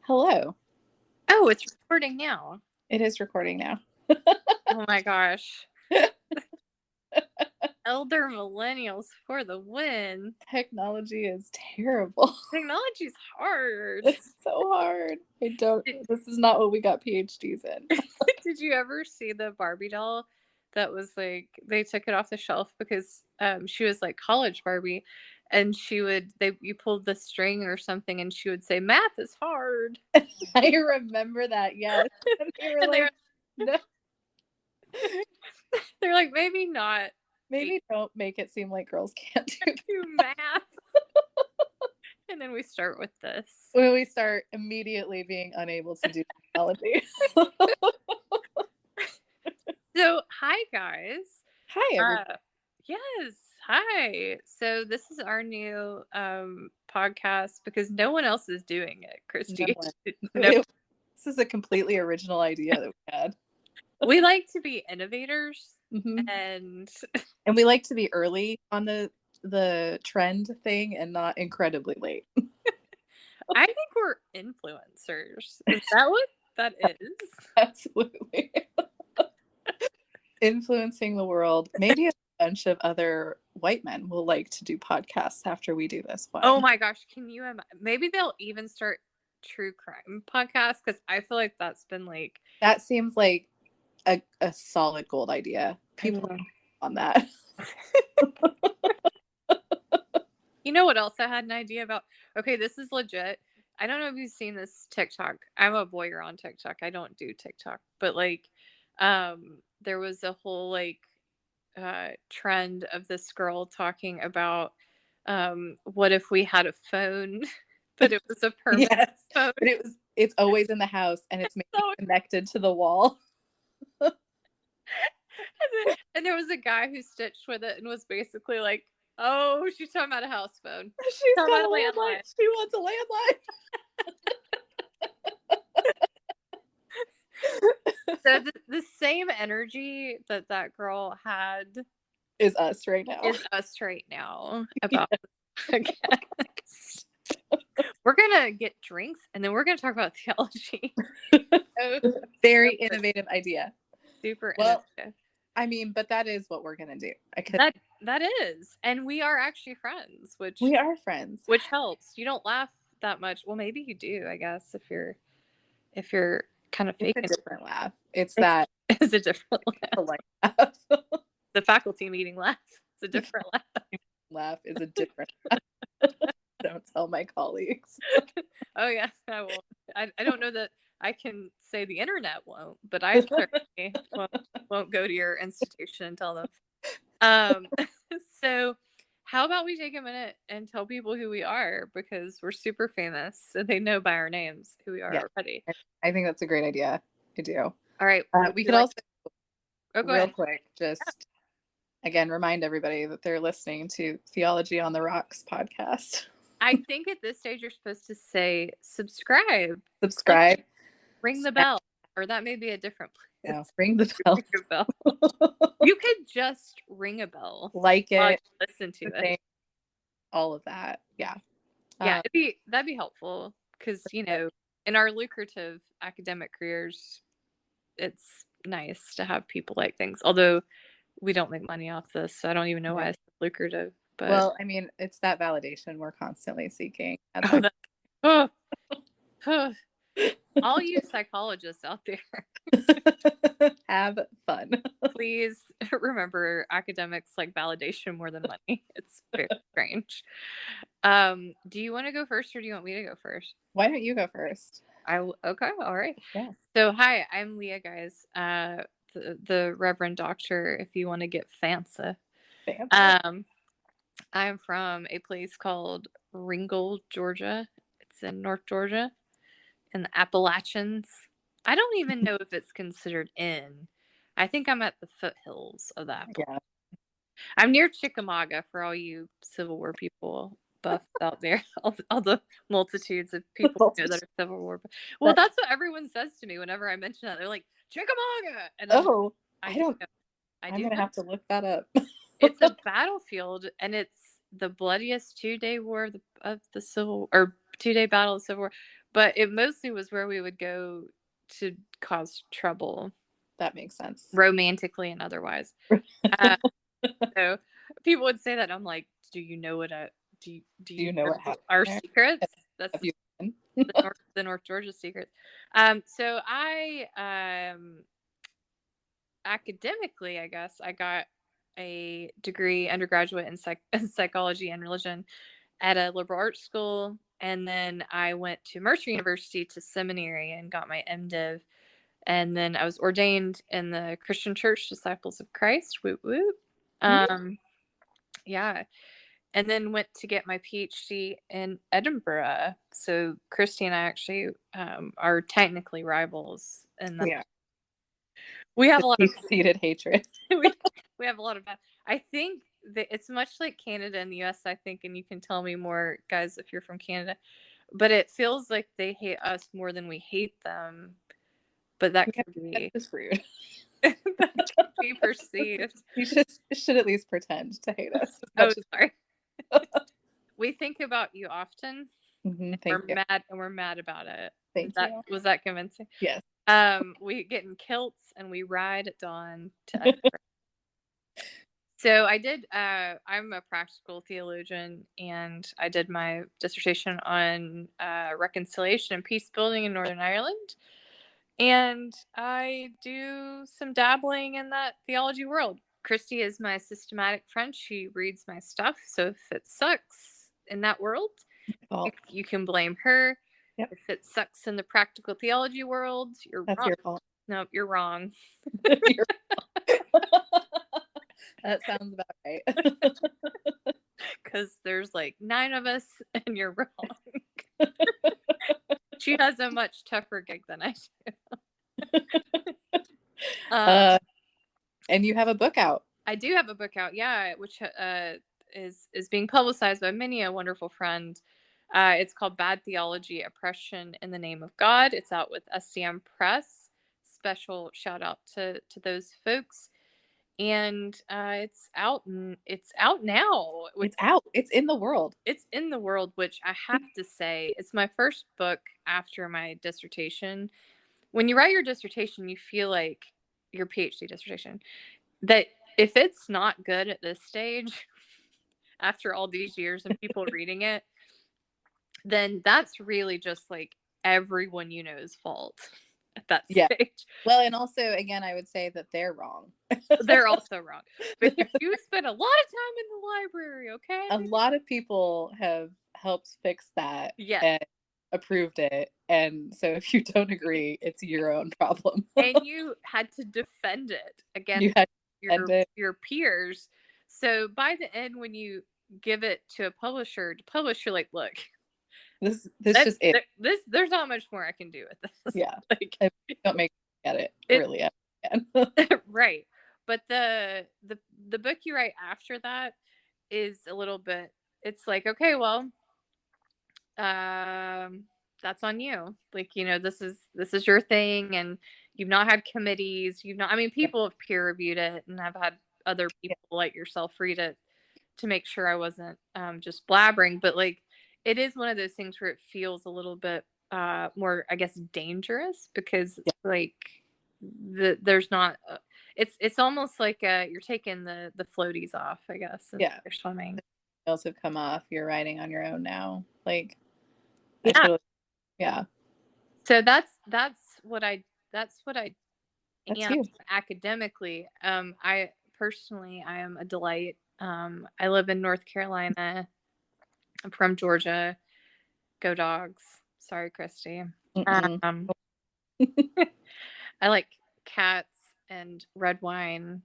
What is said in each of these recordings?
Hello. Oh, it's recording now. It is recording now. Oh my gosh. Elder millennials for the win. Technology is terrible. Technology's hard. It's so hard. This is not what we got PhDs in. Did you ever see the Barbie doll that was like, they took it off the shelf because she was like college Barbie, and you pulled the string or something and she would say, math is hard. I remember that, yes. And they were like, no. They're like, maybe not. Maybe don't make it seem like girls can't do math. And then we start with this. When we start immediately being unable to do technology. So, hi guys. Hi, everybody. Yes, hi. So this is our new podcast because no one else is doing it, Kristy. No. This is a completely original idea that we had. We like to be innovators, mm-hmm. and we like to be early on the trend thing and not incredibly late. I think we're influencers. Is that what that is? Absolutely. Influencing the world. Maybe a bunch of other white men will like to do podcasts after we do this one. Oh my gosh, can you imagine? Maybe they'll even start true crime podcasts, because I feel like that's been like... That seems like a solid gold idea. People on that. You know what else I had an idea about? Okay, this is legit. I don't know if you've seen this TikTok. I'm a voyeur on TikTok. I don't do TikTok. But like, there was a whole like trend of this girl talking about what if we had a phone, but it was a permanent phone. But it's always in the house and it's connected to the wall. And there was a guy who stitched with it and was basically like, oh, she's talking about a house phone. She's talking about a landline. She wants a landline. So the same energy that girl had is us right now. About we're gonna get drinks and then we're gonna talk about theology. Very innovative idea. Super innovative. I mean, but that is what we're gonna do. That is, and we are actually friends. We are friends, which helps. You don't laugh that much. Well, maybe you do, I guess, if you're kind of faking. It's a different laugh. It's a different laugh. The faculty meeting laugh. It's a different laugh. Laugh is a different laugh. Don't tell my colleagues. Oh yeah, I won't. I don't know that I can say the internet won't, but I certainly won't go to your institution and tell them. So how about we take a minute and tell people who we are, because we're super famous, so they know by our names who we are already. I think that's a great idea. I do. All right. We could also real quick just again remind everybody that they're listening to Theology on the Rocks podcast. I think at this stage you're supposed to say subscribe. Subscribe. Ring the bell. Or that may be a different place. No, ring the bell. Ring a bell. You could just ring a bell. Like it. Listen to it. All of that. Yeah. Yeah, that'd be helpful, because, you know, in our lucrative academic careers, it's nice to have people like things. Although we don't make money off this, so I don't even know why it's lucrative. But well, I mean, it's that validation we're constantly seeking. All you psychologists out there, have fun. Please remember, academics like validation more than money. It's very strange. Do you want to go first, or do you want me to go first? Why don't you go first? Okay, all right. Yeah. So hi, I'm Leah, guys. The Reverend Doctor, if you want to get fancy. I'm from a place called Ringgold, Georgia. It's in North Georgia, in the Appalachians. I don't even know if it's considered in. I think I'm at the foothills of that. Yeah. I'm near Chickamauga, for all you Civil War people buffs out there. All the multitudes of people who know that are Civil War. Well, that's what everyone says to me whenever I mention that. They're like, Chickamauga! And I don't know. I'm going to have to look that up. It's a battlefield, and it's the bloodiest 2-day war of the Civil, or 2-day battle of the Civil War. But it mostly was where we would go to cause trouble. That makes sense. Romantically and otherwise. So people would say that, and I'm like, do you know what do you know what happened our there? secrets? That's the North Georgia secrets. So I academically, I guess, I got a degree undergraduate in psychology and religion at a liberal arts school, and then I went to Mercer University to seminary and got my MDiv, and then I was ordained in the Christian Church Disciples of Christ. Woot woot. Yeah. And then went to get my PhD in Edinburgh. So Kristy and I actually are technically rivals, and we have a lot of deep-seated hatred. we have a lot of that. I think that it's much like Canada and the US, I think, and you can tell me more, guys, if you're from Canada. But it feels like they hate us more than we hate them. But that could be just rude. that could be perceived. You should at least pretend to hate us. Sorry. We think about you often. We're mad about it. Thank you. Was that convincing? Yes. We get in kilts and we ride at dawn to So I did I'm a practical theologian, and I did my dissertation on reconciliation and peace building in Northern Ireland. And I do some dabbling in that theology world. Kristy is my systematic friend. She reads my stuff. So if it sucks in that world, you can blame her. Yep. If it sucks in the practical theology world, That's wrong. Your fault. No, you're wrong. That sounds about right. Because there's like 9 of us, and you're wrong. She has a much tougher gig than I do. And you have a book out. I do have a book out, yeah, which is being publicized by many a wonderful friend. It's called Bad Theology, Oppression in the Name of God. It's out with SCM Press. Special shout out to those folks. And it's out now. It's out. It's in the world. It's in the world, which I have to say, it's my first book after my dissertation. When you write your dissertation, you feel like your PhD dissertation, that if it's not good at this stage, after all these years of people reading it, then that's really just like everyone you know's fault at that stage. Well, and also, again, I would say that they're wrong. They're also wrong. But you spent a lot of time in the library, okay? A lot of people have helped fix that and approved it. And so if you don't agree, it's your own problem. And you had to defend it against your peers. So by the end, when you give it to a publisher to publish, you're like, look, this just it. There's not much more I can do with this. Yeah. Like, don't make me get it really again. Right. But the book you write after that is a little bit, it's like, okay, well, that's on you. Like, you know, this is your thing, and you've not had committees. People have peer reviewed it, and I've had other people like yourself read it to make sure I wasn't just blabbering. But like, it is one of those things where it feels a little bit more, I guess, dangerous, because like there's not. It's almost like you're taking the floaties off, I guess. You're swimming. The sails have come off. You're riding on your own now. Like, So that's what I am academically. I personally, I am a delight. I live in North Carolina. I'm from Georgia. Go Dogs. Sorry, Kristy. I like cats and red wine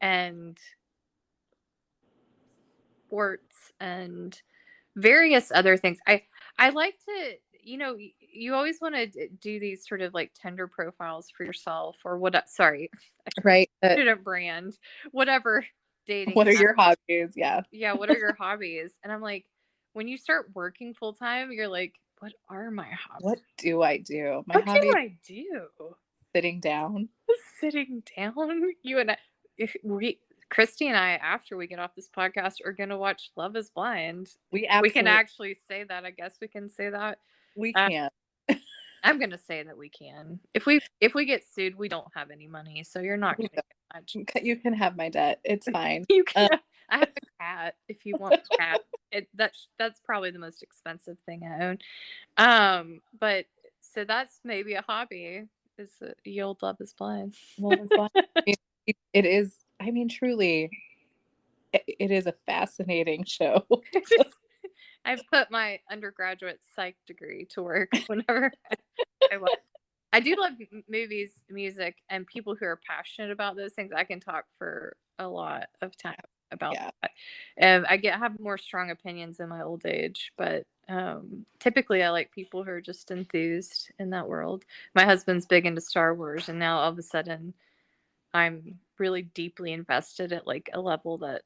and sports and various other things. I like to, you always want to do these sort of like Tinder profiles for yourself, or what? Sorry, right? Student brand, whatever. Dating. What are your hobbies? Yeah. What are your hobbies? And I'm like, when you start working full time, you're like, what are my hobbies? What do I do? What do I do? Sitting down. Sitting down. You and I, Kristy and I, after we get off this podcast, are going to watch Love is Blind. We can actually say that. I guess we can say that. We can. I'm going to say that we can. If we get sued, we don't have any money, so you're not going to get much. You can have my debt. It's fine. You can. I have a cat if you want a cat. That's probably the most expensive thing I own. But so that's maybe a hobby. Is the old Love is Blind. Love is Blind. It is. I mean, truly, it is a fascinating show. I've put my undergraduate psych degree to work whenever I watch. I do love movies, music, and people who are passionate about those things. I can talk for a lot of time about that. And I have more strong opinions in my old age, but typically I like people who are just enthused in that world. My husband's big into Star Wars, and now all of a sudden I'm really deeply invested at like a level that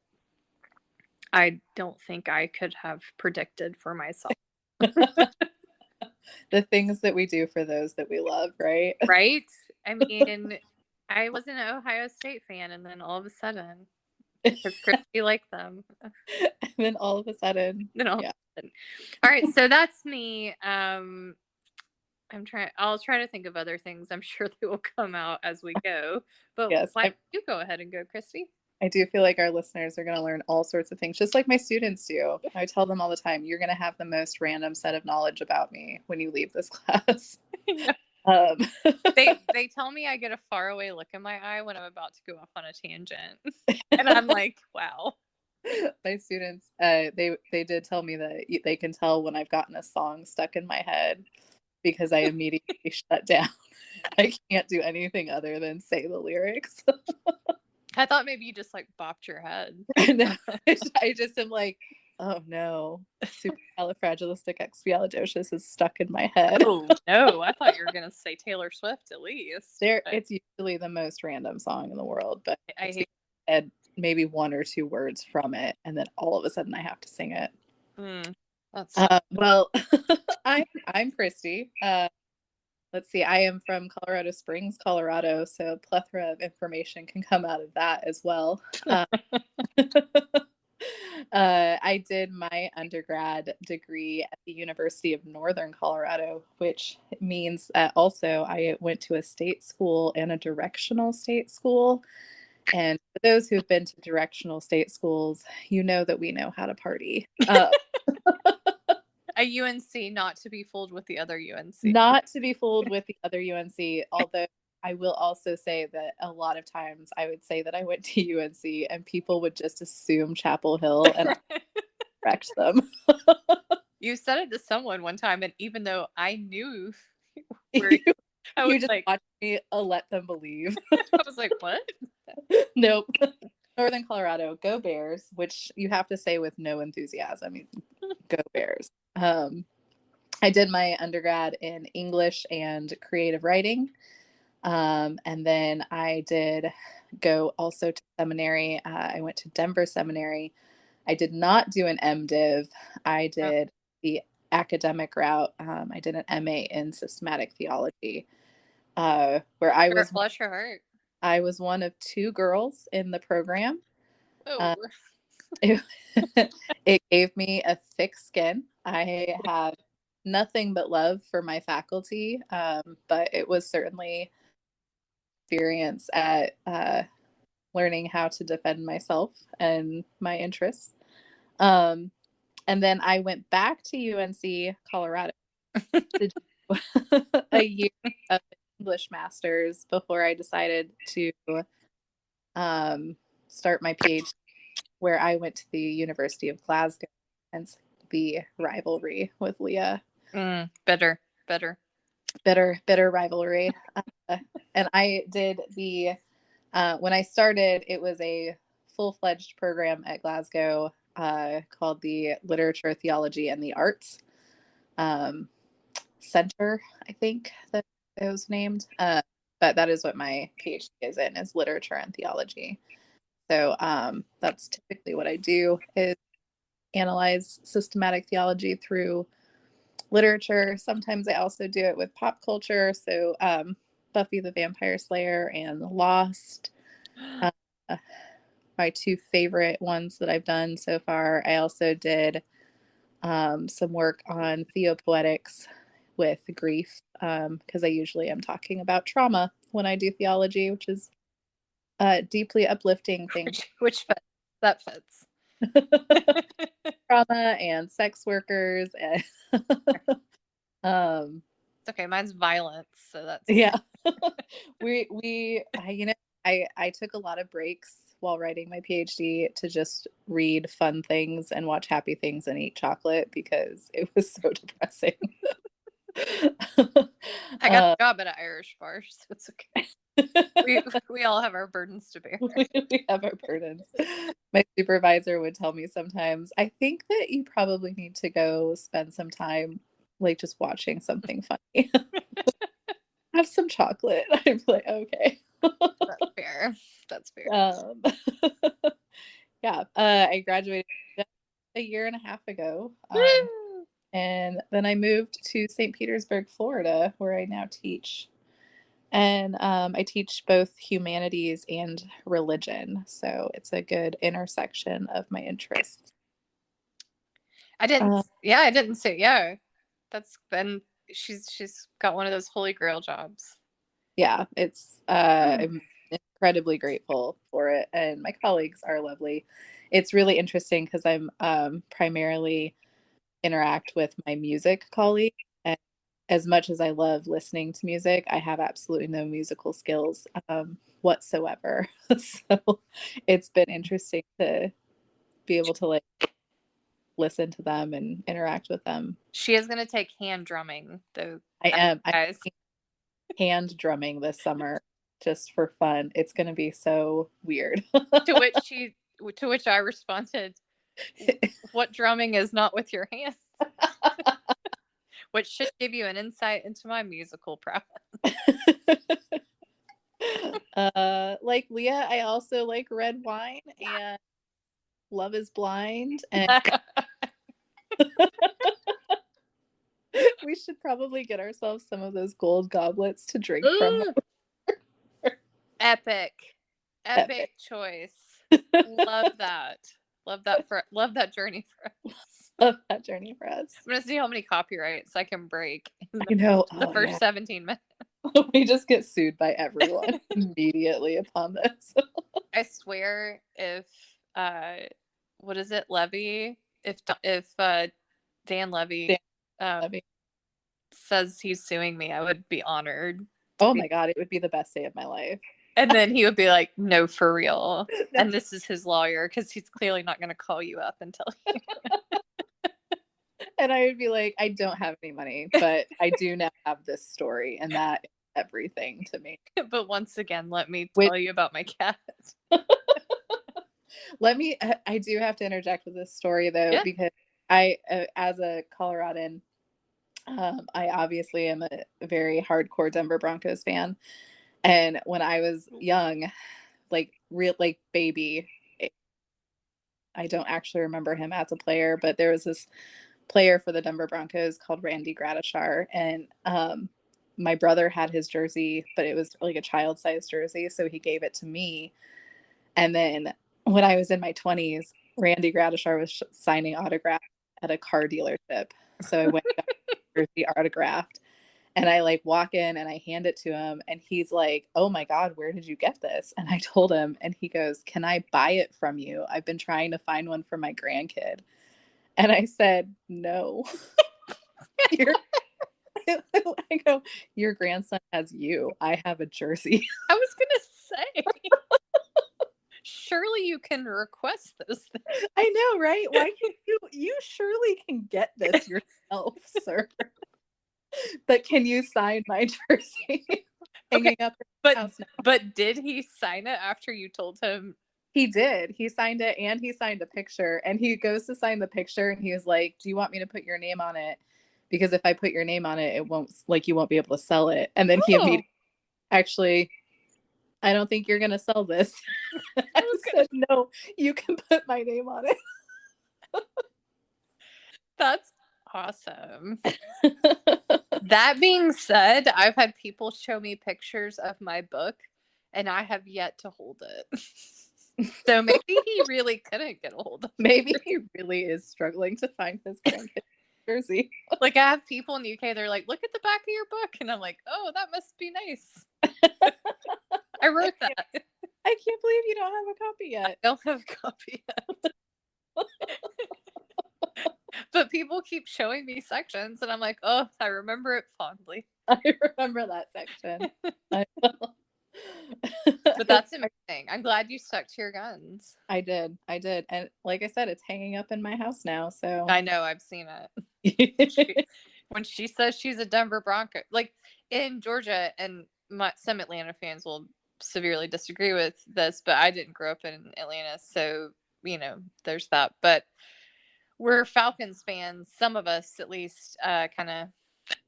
I don't think I could have predicted for myself. The things that we do for those that we love, right? Right? I mean, I was an Ohio State fan, and then all of a sudden, because Kristy liked them. And then all of a sudden. All right, so that's me. I'll try to think of other things. I'm sure they will come out as we go. But yes, why don't you go ahead and go, Kristy? I do feel like our listeners are going to learn all sorts of things, just like my students do. I tell them all the time, you're going to have the most random set of knowledge about me when you leave this class. They tell me I get a faraway look in my eye when I'm about to go off on a tangent. And I'm like, wow. My students, they did tell me that they can tell when I've gotten a song stuck in my head because I immediately shut down. I can't do anything other than say the lyrics. I thought maybe you just like bopped your head. No, I just am like, oh no, supercalifragilisticexpialidocious is stuck in my head. Oh no, I thought you were gonna say Taylor Swift at least. It's usually the most random song in the world, but I had maybe one or two words from it, and then all of a sudden I have to sing it. Well, I'm Kristy. Let's see, I am from Colorado Springs, Colorado, so a plethora of information can come out of that as well. I did my undergrad degree at the University of Northern Colorado, which means that also I went to a state school and a directional state school. And for those who've been to directional state schools, you know that we know how to party. A UNC, not to be fooled with the other UNC. Not to be fooled with the other UNC, although I will also say that a lot of times I would say that I went to UNC and people would just assume Chapel Hill and correct them. You said it to someone one time, and even though I knew I was just like, watch me let them believe. I was like, what? Nope. Northern Colorado, go Bears, which you have to say with no enthusiasm. Go Bears. I did my undergrad in English and creative writing. And then I did go also to seminary. I went to Denver Seminary. I did not do an MDiv. I did the academic route. I did an MA in systematic theology, where I was. Bless your heart. I was one of two girls in the program. Oh. It gave me a thick skin. I have nothing but love for my faculty, but it was certainly experience at learning how to defend myself and my interests. And then I went back to UNC Colorado to do a year of English master's before I decided to start my PhD, where I went to the University of Glasgow, and the rivalry with Leah. Bitter rivalry. And I did when I started, it was a full-fledged program at Glasgow called the Literature, Theology, and the Arts Center, I think that it was named. But that is what my PhD is in, is literature and theology. So that's typically what I do, is analyze systematic theology through literature. Sometimes I also do it with pop culture. So Buffy the Vampire Slayer and Lost. my two favorite ones that I've done so far. I also did some work on theopoetics with grief, because I usually am talking about trauma when I do theology, which is a deeply uplifting thing. Which fits. That fits. Trauma and sex workers. And it's okay. Mine's violence, so that's yeah. I took a lot of breaks while writing my PhD to just read fun things and watch happy things and eat chocolate because it was so depressing. I got a job at an Irish bar, so it's okay. we all have our burdens to bear. We have our burdens. My supervisor would tell me sometimes, I think that you probably need to go spend some time like just watching something funny. Have some chocolate. I'd be like, okay. That's fair. That's fair. Yeah. I graduated a year and a half ago. And then I moved to St. Petersburg, Florida, where I now teach. And I teach both humanities and religion. So it's a good intersection of my interests. I didn't say, yeah. That's been, she's got one of those holy grail jobs. Yeah, it's I'm incredibly grateful for it, and my colleagues are lovely. It's really interesting because I'm primarily interact with my music colleagues, and as much as I love listening to music, I have absolutely no musical skills whatsoever. So it's been interesting to be able to like listen to them and interact with them. She is going to take hand drumming, though. I'm Guys. hand drumming this summer just for fun. It's going to be so weird. to which I responded, what drumming is not with your hands? Which should give you an insight into my musical prowess. Like Leah, I also like red wine and Love is Blind, and we should probably get ourselves some of those gold goblets to drink from. Epic choice. Love that. Love that journey for us. Love that journey for us. I'm gonna see how many copyrights I can break in the first 17 minutes. We just get sued by everyone immediately upon this. I swear, if what is it, Levy? If Dan Levy, says he's suing me, I would be honored. Oh my God, it would be the best day of my life. And then he would be like, no, for real. And this is his lawyer, because he's clearly not going to call you up and tell you. And I would be like, I don't have any money, but I do now have this story, and that is everything to me. But once again, let me tell you about my cat. I do have to interject with this story, though, because I, as a Coloradan, I obviously am a very hardcore Denver Broncos fan. And when I was young, like baby, I don't actually remember him as a player, but there was this player for the Denver Broncos called Randy Gradishar, and my brother had his jersey, but it was like a child-sized jersey, so he gave it to me. And then when I was in my 20s, Randy Gradishar was signing autographs at a car dealership, so I went and got his jersey autographed. And I like walk in and I hand it to him, and he's like, oh my God, where did you get this? And I told him, and he goes, can I buy it from you? I've been trying to find one for my grandkid. And I said, no. I go, your grandson has you. I have a jersey. I was going to say, surely you can request this thing. I know, right? Why can't you surely can get this yourself, sir. But can you sign my jersey? Hanging up in the house now. But did he sign it after you told him? He did. He signed it, and he signed a picture. And he goes to sign the picture, and he was like, do you want me to put your name on it? Because if I put your name on it, it won't, like, you won't be able to sell it. And then he immediately, actually, I don't think you're going to sell this. I said, no, you can put my name on it. That's awesome. That being said, I've had people show me pictures of my book, and I have yet to hold it. So maybe he really couldn't get a hold of Maybe he really is struggling to find his grandkids jersey. Like, I have people in the UK, they're like, look at the back of your book. And I'm like, oh, that must be nice. I wrote that. I can't believe you don't have a copy yet. I don't have a copy yet. But people keep showing me sections, and I'm like, oh, I remember it fondly. I remember that section. But that's amazing. I'm glad you stuck to your guns. I did. And like I said, it's hanging up in my house now. So I know, I've seen it. When she says she's a Denver Bronco, like in Georgia, and some Atlanta fans will severely disagree with this, but I didn't grow up in Atlanta, so there's that. But we're Falcons fans, some of us at least, kind of,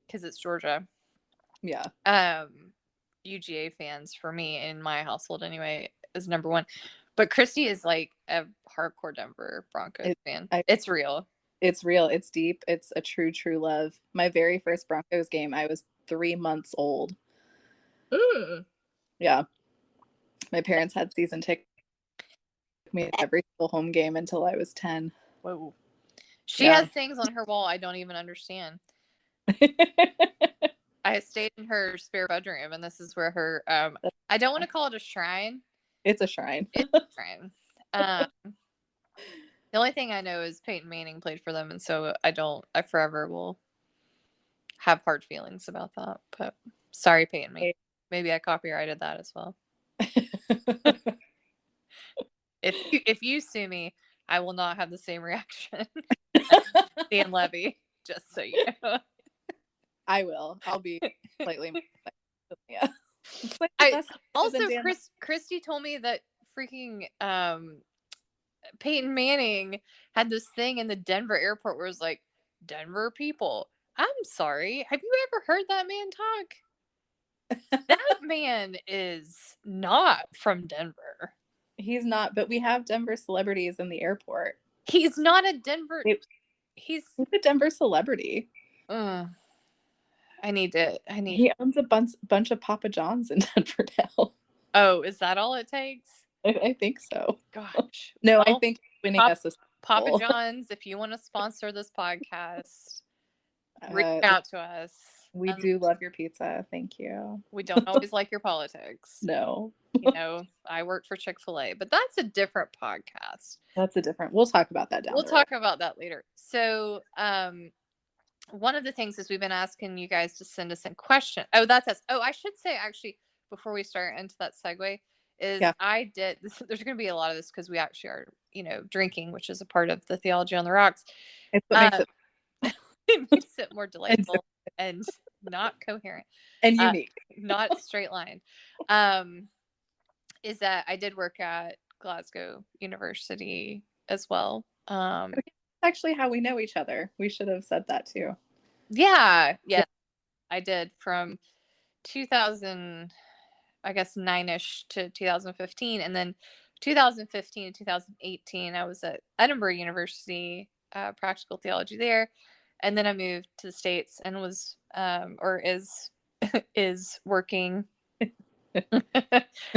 because it's Georgia. Yeah. UGA fans for me in my household anyway is number one. But Kristy is like a hardcore Denver Broncos fan. It's real. It's real. It's deep. It's a true love. My very first Broncos game, I was 3 months old. Yeah. My parents had season tickets. Took me to every single home game until I was 10. Whoa. She has things on her wall I don't even understand. I stayed in her spare bedroom, and this is where her I don't want to call it a shrine. It's a shrine. It's a shrine. The only thing I know is Peyton Manning played for them, and so I forever will have hard feelings about that. But sorry, Peyton Manning. Maybe I copyrighted that as well. If you sue me, I will not have the same reaction as Dan Levy, just so you know. I will. I'll be slightly yeah. Kristy told me that freaking Peyton Manning had this thing in the Denver airport where it was like, Denver people, I'm sorry, have you ever heard that man talk? That man is not from Denver. He's not, but we have Denver celebrities in the airport. He's not a Denver. He's a Denver celebrity. He owns a bunch of Papa John's in Denver now. Oh, is that all it takes? I think so. Gosh. No, well, I think winning us a Papa John's, if you want to sponsor this podcast, reach out to us. We do love your pizza. Thank you. We don't always like your politics. No. I worked for Chick-fil-A, but that's a different podcast. We'll talk about that We'll talk about that later. So, one of the things is we've been asking you guys to send us in questions. Oh, that's us. Oh, I should say, actually, before we start into that segue, is I did this. There's going to be a lot of this because we actually are, drinking, which is a part of the Theology on the Rocks. It's what makes it makes it more delightful and not coherent and unique, not straight line. Is that I did work at Glasgow University as well. Actually how we know each other. We should have said that too. Yeah. I did from 2000, I guess 9ish to 2015, and then 2015 to 2018 I was at Edinburgh University, practical theology there, and then I moved to the States and was is working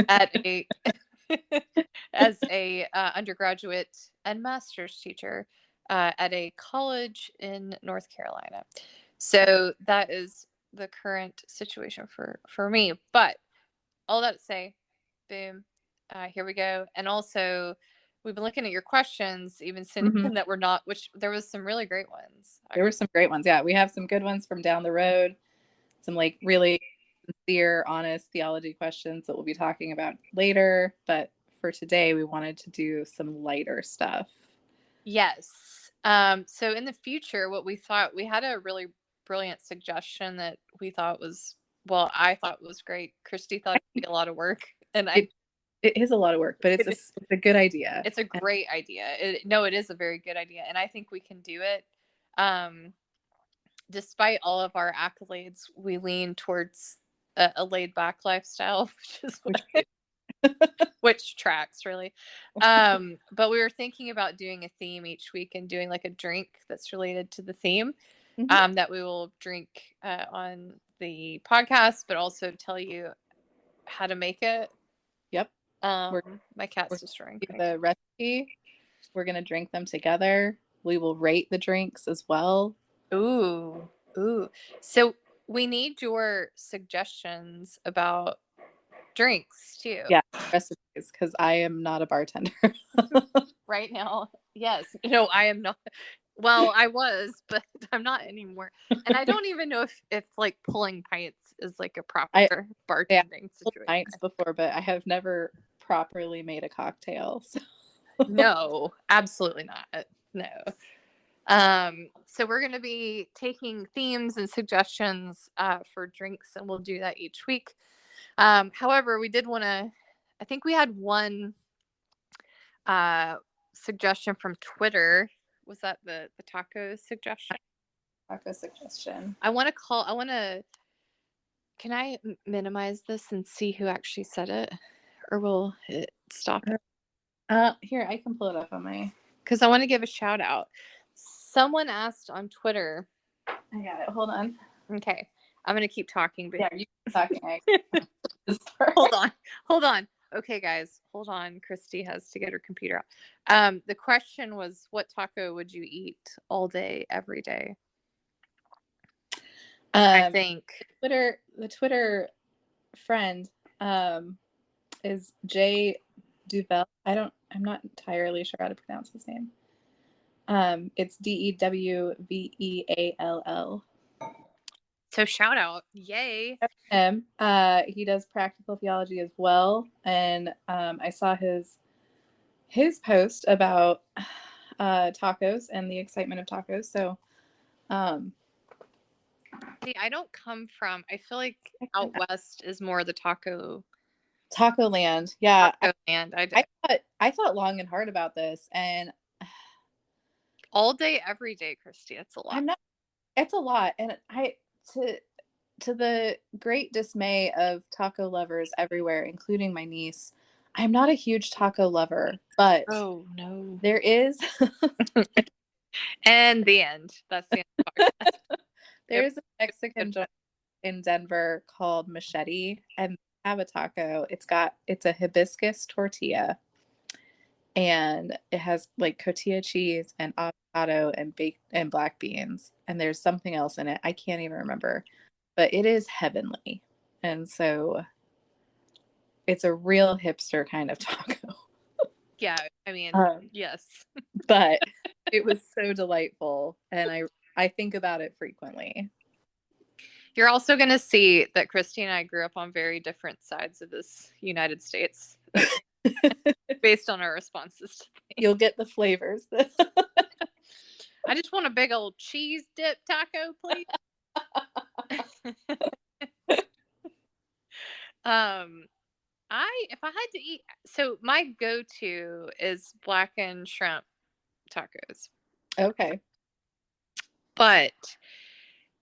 at a as a undergraduate and master's teacher at a college in North Carolina. So that is the current situation for me. But all that to say, boom, here we go. And also, we've been looking at your questions, even sending that were not, which there was some really great ones. There were some great ones. Yeah, we have some good ones from down the road. Some like really sincere, honest theology questions that we'll be talking about later. But for today, we wanted to do some lighter stuff. Yes. So in the future, what we thought, we had a really brilliant suggestion that we thought was, I thought was great. Kristy thought it'd be a lot of work. And it is a lot of work, but it's a good idea. It's a great idea. It is a very good idea. And I think we can do it. Despite all of our accolades, we lean towards a laid back lifestyle, which tracks really. But we were thinking about doing a theme each week and doing like a drink that's related to the theme, that we will drink on the podcast, but also tell you how to make it. Yep. My cat's we're destroying do things. the recipe. We're gonna drink them together. We will rate the drinks as well. Ooh. So we need your suggestions about drinks too. Yeah, recipes, because I am not a bartender. Right now. Yes. No, I am not. Well, I was, but I'm not anymore. And I don't even know if like pulling pints is like a proper bartending situation. Pints before, but I have never properly made a cocktail. So. No, absolutely not. No. So we're going to be taking themes and suggestions for drinks, and we'll do that each week. However, we did want to, I think we had one suggestion from Twitter. Was that the taco suggestion? Taco suggestion. Can I minimize this and see who actually said it? Or will it stop it? Here, I can pull it up on my... Because I want to give a shout out. Someone asked on Twitter. I got it. Hold on. Okay. I'm going to keep talking. But... Yeah, you keep talking. Hold on. Okay, guys. Hold on. Kristy has to get her computer out. The question was, what taco would you eat all day, every day? I think. The Twitter friend is Jay Duvel. I'm not entirely sure how to pronounce his name. It's DEWVEALL. So shout out, yay! Him. He does practical theology as well, and I saw his post about tacos and the excitement of tacos. So, see, I don't come from. I feel like out west is more the taco land. Yeah, taco land. I thought long and hard about this, and all day, every day, Kristy. It's a lot. It's a lot, and to the great dismay of taco lovers everywhere, including my niece, I'm not a huge taco lover, but oh no, there is. And the end. That's the end of the podcast. There's a Mexican joint in Denver called Machete, and they have a taco. It's a hibiscus tortilla, and it has like cotija cheese and avocado and baked and black beans, and there's something else in it. I can't even remember, but it is heavenly. And so it's a real hipster kind of taco. Yeah, I mean, yes. But it was so delightful, and I think about it frequently. You're also going to see that Kristy and I grew up on very different sides of this United States based on our responses to things. You'll get the flavors. I just want a big old cheese dip taco, please. If I had to eat, so my go-to is blackened shrimp tacos. Okay. But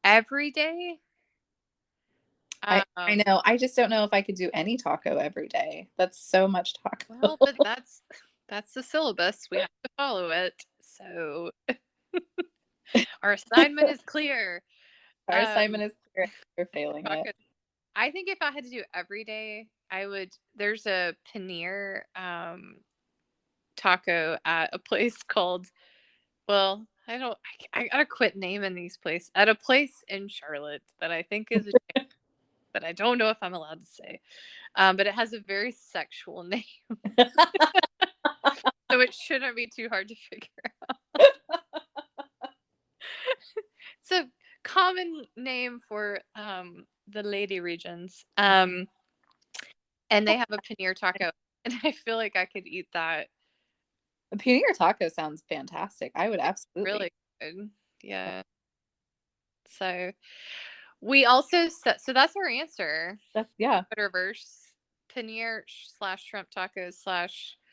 every day, I know. I just don't know if I could do any taco every day. That's so much taco. Well, but that's the syllabus. We have to follow it. So our assignment is clear. Our assignment is clear. We're failing it. I think if I had to do every day, there's a paneer taco at a place called, well, I gotta quit naming these places. At a place in Charlotte that I think is that I don't know if I'm allowed to say. But it has a very sexual name. So it shouldn't be too hard to figure out. It's a common name for the lady regions. And they have a paneer taco. And I feel like I could eat that. A paneer taco sounds fantastic. I would absolutely. Really good. Yeah. So we also so that's our answer. Yeah. Twitterverse, paneer / shrimp tacos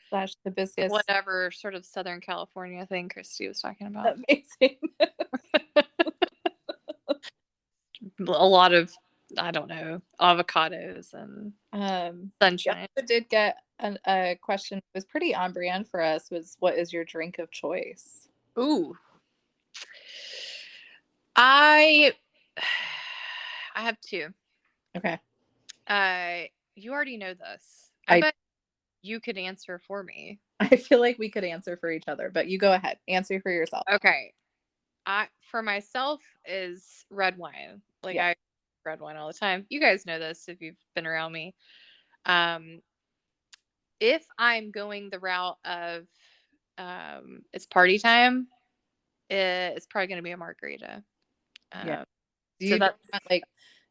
/ hibiscus, whatever sort of Southern California thing Kristy was talking about. Amazing. A lot of, I don't know, avocados and sunshine. I did get a question that was pretty on brand for us. Was, what is your drink of choice? Ooh. I have two. Okay. You already know this. I bet you could answer for me. I feel like we could answer for each other, but you go ahead. Answer for yourself. Okay. For myself is red wine. Like Yeah. I red wine all the time. You guys know this if you've been around me. If I'm going the route of it's party time, it's probably going to be a margarita. Yeah. Do So you that's like,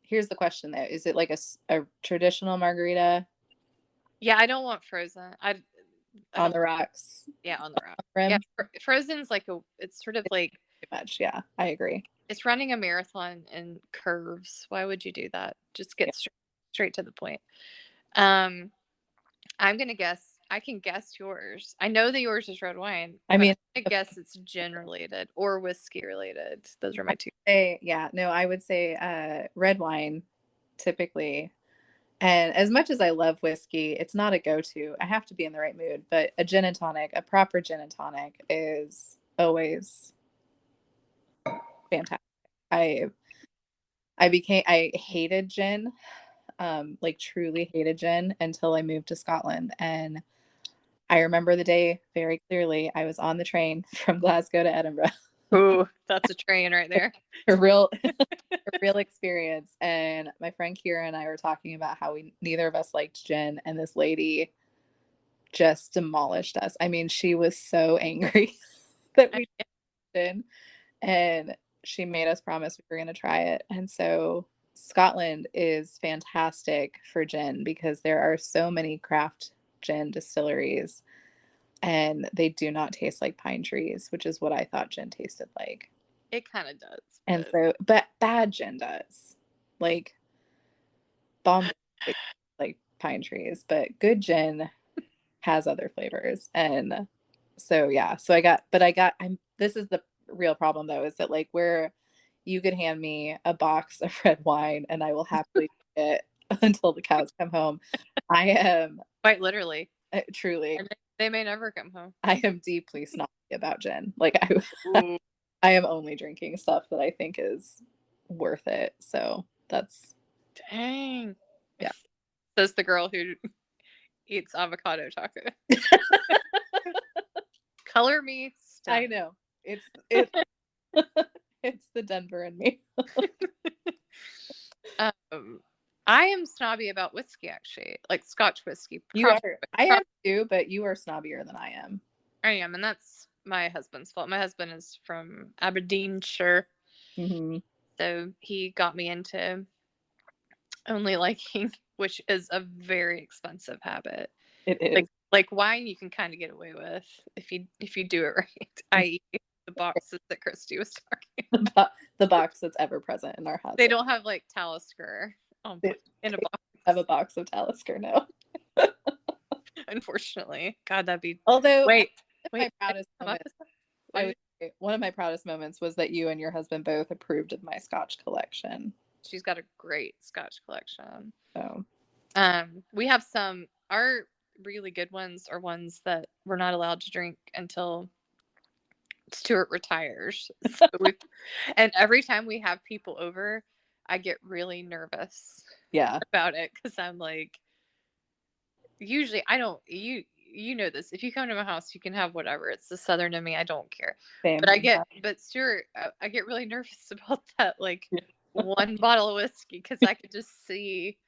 here's the question though. Is it like a traditional margarita yeah, I don't want frozen. I on don't, the rocks? yeah, on the rock. Rim? Yeah, frozen's like it's sort of like Too much. Yeah, I agree. it's running a marathon in curves. Why would you do that? Just get Yeah. straight to the point. I'm gonna guess. I can guess yours. I know that yours is red wine. I mean, I guess it's gin related or whiskey related. Those are my two. I would say red wine typically. And as much as I love whiskey, it's not a go-to. I have to be in the right mood, but a gin and tonic, a proper gin and tonic is always fantastic. I I hated gin, like truly hated gin until I moved to Scotland. And I remember the day very clearly. I was on the train from Glasgow to Edinburgh. Ooh, that's a train right there. A real experience. And my friend Kira and I were talking about how neither of us liked gin, and this lady just demolished us. I mean, she was so angry that we did, and she made us promise we were going to try it. And so Scotland is fantastic for gin because there are so many craft gin distilleries, and they do not taste like pine trees, which is what I thought gin tasted like. It kind of does. And so, but bad gin does, like bomb, like pine trees, but good gin has other flavors. And so, yeah, so this is the real problem though, is that like where you could hand me a box of red wine and I will happily drink it until the cows come home. I am quite literally, truly, and they may never come home. I am deeply snobby about gin. Like I am only drinking stuff that I think is worth it. So that's dang. Yeah. Says the girl who eats avocado taco. Color me stuff. I know. It's it's the Denver in me. I am snobby about whiskey, actually, like Scotch whiskey. You are. I am too, but you are snobbier than I am. I am, and that's my husband's fault. My husband is from Aberdeenshire, so he got me into only liking, which is a very expensive habit. It is. Like wine, you can kind of get away with if you do it right. I.e., the boxes that Kristy was talking about. The box that's ever present in our house. They don't have like Talisker in a box. Have a box of Talisker, no. Unfortunately, God, that'd be. Although, wait. My proudest moment. One of my proudest moments was that you and your husband both approved of my Scotch collection. She's got a great Scotch collection. So, we have some. Our really good ones are ones that we're not allowed to drink until Stuart retires. So and every time we have people over, I get really nervous. Yeah. About it, because I'm like, usually I don't. You know this. If you come to my house, you can have whatever. It's the Southern in me. I don't care. Same. But Stuart, I get really nervous about that. Like one bottle of whiskey, because I could just see.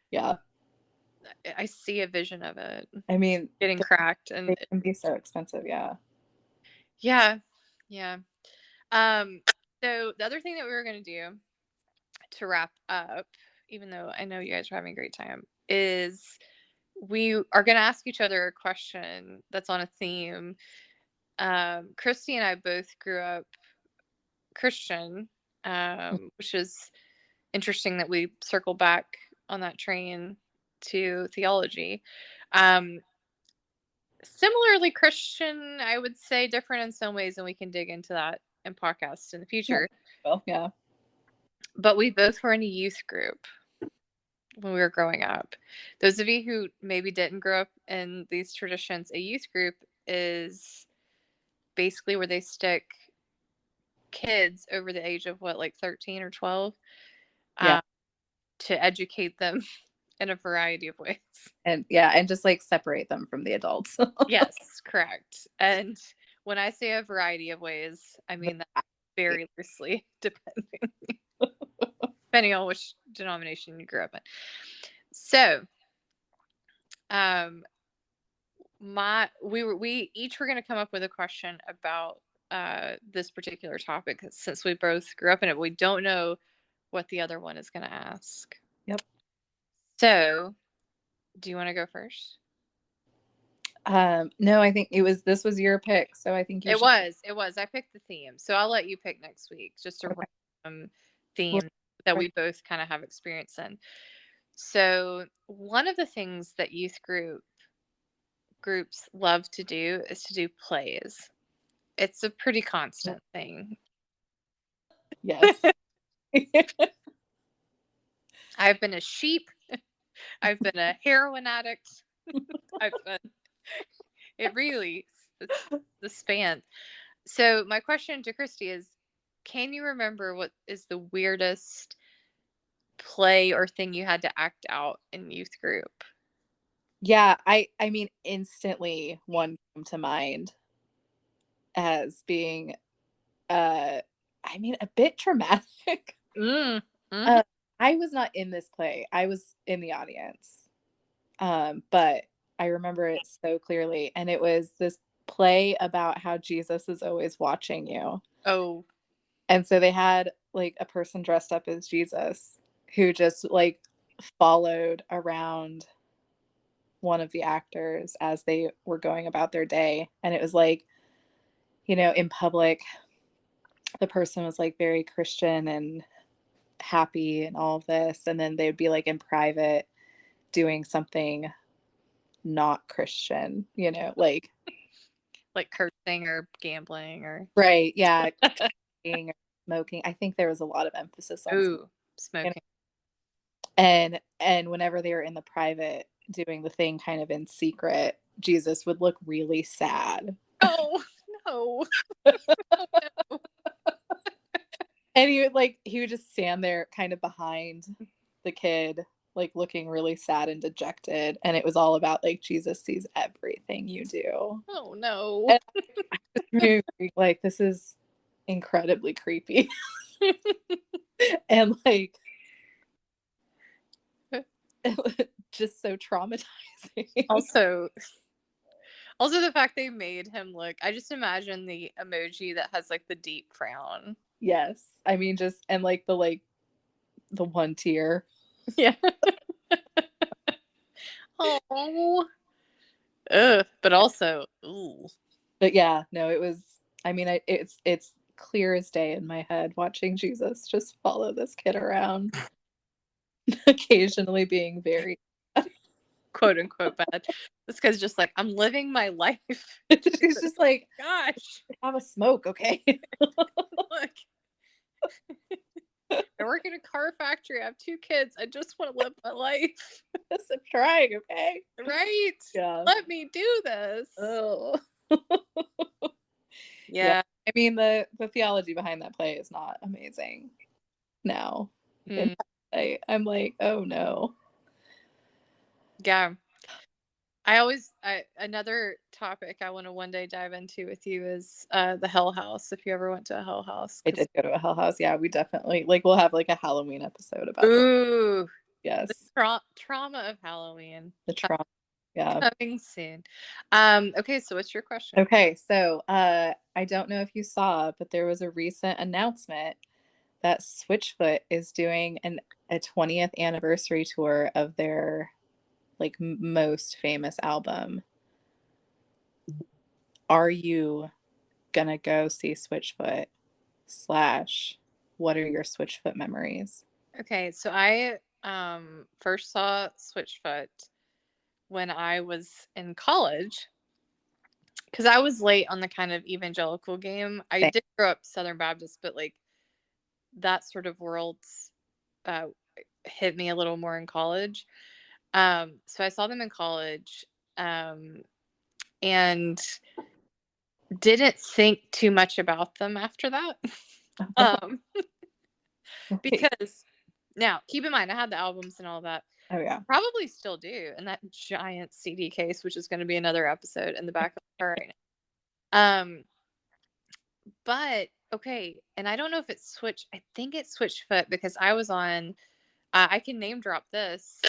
Yeah. I see a vision of it. I mean, getting cracked, and it can be so expensive. Yeah. Yeah. So the other thing that we were going to do to wrap up, even though I know you guys are having a great time, is we are going to ask each other a question that's on a theme. Kristy and I both grew up Christian, which is interesting that we circle back on that train to theology. Similarly Christian, I would say, different in some ways, and we can dig into that in podcasts in the future. Well, yeah. But we both were in a youth group when we were growing up. Those of you who maybe didn't grow up in these traditions, a youth group is basically where they stick kids over the age of like 13 or 12 to educate them in a variety of ways. And yeah, and just like separate them from the adults. Yes, correct. And when I say a variety of ways, I mean that very loosely, depending on which denomination you grew up in. So, we each were going to come up with a question about this particular topic since we both grew up in it. We don't know what the other one is going to ask. Yep. So, do you want to go first? No, I think this was your pick, so I think it was. I picked the theme, so I'll let you pick next week. Just a random theme that we both kind of have experience in. So, one of the things that youth groups love to do is to do plays. It's a pretty constant thing. Yes. I've been a sheep. I've been a heroin addict. It really, it's the span. So my question to Kristy is, can you remember what is the weirdest play or thing you had to act out in youth group? Yeah, I mean, instantly one came to mind as being, I mean, a bit traumatic. Mm-hmm. I was not in this play. I was in the audience. But I remember it so clearly. And it was this play about how Jesus is always watching you. Oh. And so they had like a person dressed up as Jesus who just like followed around one of the actors as they were going about their day. And it was like, you know, in public, the person was like very Christian and happy and all of this. And then they would be like in private doing something not Christian, you know, like cursing or gambling or right, yeah, or smoking. I think there was a lot of emphasis on smoking. And whenever they were in the private doing the thing kind of in secret, Jesus would look really sad. Oh no. No. And he would just stand there kind of behind the kid, like looking really sad and dejected. And it was all about like Jesus sees everything you do. Oh no. And I was moving, like, this is incredibly creepy. And like just so traumatizing. Also the fact they made him look, I just imagine the emoji that has like the deep frown. Yes. I mean, just, and like the one tear. Yeah. Oh. Ugh, but also, ooh. But yeah, no, it was, I mean, it's clear as day in my head watching Jesus just follow this kid around, occasionally being very quote unquote bad. This guy's just like, I'm living my life. She's just like, gosh, have a smoke, okay? Look, I work in a car factory. I have 2 kids. I just want to live my life. Yes, I'm trying, okay? Right? Yeah. Let me do this. Oh. Yeah. I mean, the theology behind that play is not amazing now. I'm like, oh no. Yeah. Another topic I want to one day dive into with you is the Hell House. If you ever went to a Hell House. I did go to a Hell House. Yeah, we definitely, like, we'll have like a Halloween episode about Ooh. that. Yes. The trauma of Halloween. The trauma. Yeah. Coming soon. Okay, so what's your question? Okay, so I don't know if you saw, but there was a recent announcement that Switchfoot is doing a 20th anniversary tour of their like most famous album. Are you gonna go see Switchfoot? / what are your Switchfoot memories? Okay, so I first saw Switchfoot when I was in college because I was late on the kind of evangelical game. I did grow up Southern Baptist, but like that sort of world hit me a little more in college. So I saw them in college and didn't think too much about them after that. Because Now, keep in mind, I had the albums and all that. Oh yeah. Probably still do. And that giant CD case, which is going to be another episode in the back of the car right now. But okay, and I don't know if it's I think it's Switchfoot, because I was on. I can name drop this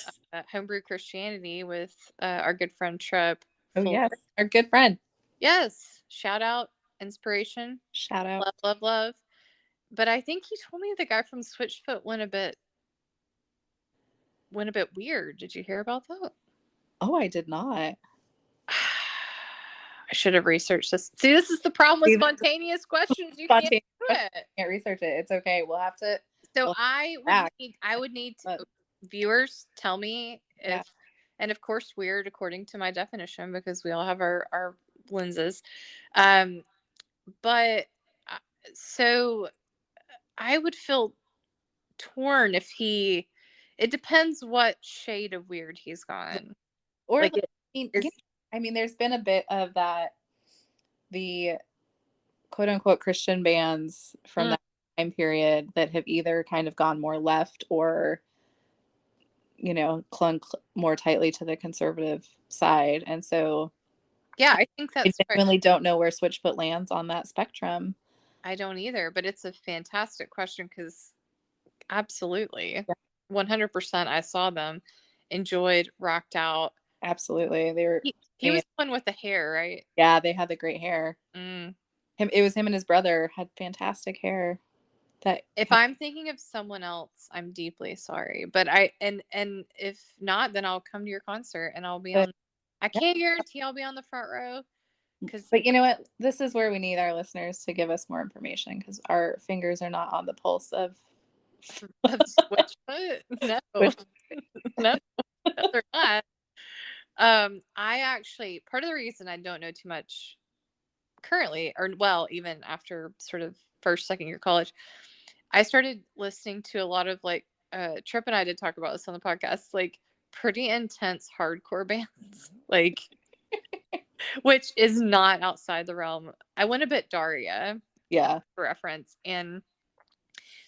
Homebrew Christianity with our good friend Trip. Oh yes, our good friend. Yes, shout out, inspiration, shout out, love, love, love. But I think he told me the guy from Switchfoot went a bit weird. Did you hear about that? Oh, I did not. I should have researched this. See, this is the problem with spontaneous questions. You can't do it. Can't research it. It's okay. We'll have to. So I would need to, viewers tell me if, and of course weird according to my definition, because we all have our lenses. But so I would feel torn if it depends what shade of weird he's gone. Or like I mean, there's been a bit of that, the quote unquote Christian bands from that time period that have either kind of gone more left or, clung more tightly to the conservative side. And so, yeah, I think that's I genuinely don't know where Switchfoot lands on that spectrum. I don't either, but it's a fantastic question, because absolutely, 100%, I saw them, enjoyed, rocked out. Absolutely. They were. He was the one with the hair, right? Yeah, they had the great hair. It was him and his brother had fantastic hair. If I'm thinking of someone else, I'm deeply sorry. But and if not, then I'll come to your concert and I'll be on. I can't guarantee I'll be on the front row. But you know what? This is where we need our listeners to give us more information, because our fingers are not on the pulse of Switchfoot. No, no, they're not. I actually, part of the reason I don't know too much currently, or well, even after sort of first, second year college, I started listening to a lot of Trip and I did talk about this on the podcast, like pretty intense hardcore bands, like which is not outside the realm. I went a bit Daria, for reference, and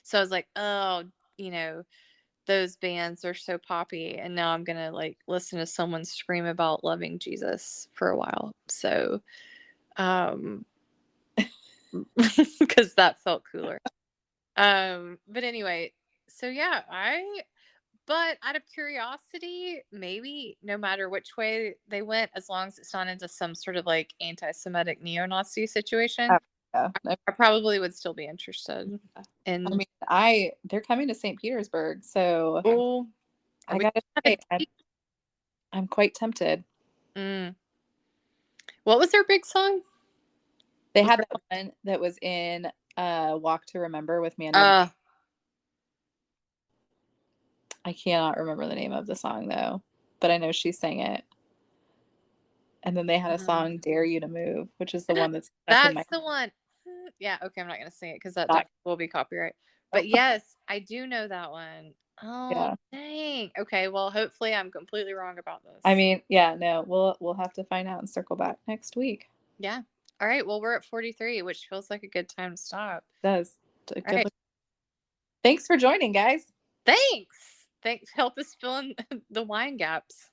so I was like, oh, those bands are so poppy, and now I'm gonna listen to someone scream about loving Jesus for a while. So, because that felt cooler. But anyway, so yeah, but out of curiosity, maybe no matter which way they went, as long as it's not into some sort of anti-Semitic neo-Nazi situation, I probably would still be interested. And I mean, they're coming to St. Petersburg, so I gotta say, I'm quite tempted. What was their big song? They had that one that was in Walk to Remember with Mandy. I cannot remember the name of the song though, but I know she sang it. And then they had a song, Dare You to Move, which is the one that's the one. Yeah, okay, I'm not going to sing it because that will be copyright. But yes, I do know that one. Oh, dang. Okay, well, hopefully I'm completely wrong about this. I mean, yeah, no, we'll have to find out and circle back next week. Yeah. All right, well, we're at 43, which feels like a good time to stop. It does. Thanks for joining, guys. Thanks. Help us fill in the wine gaps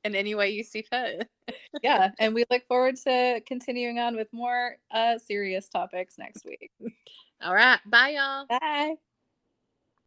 in any way you see fit. Yeah, and we look forward to continuing on with more serious topics next week. All right. Bye, y'all. Bye.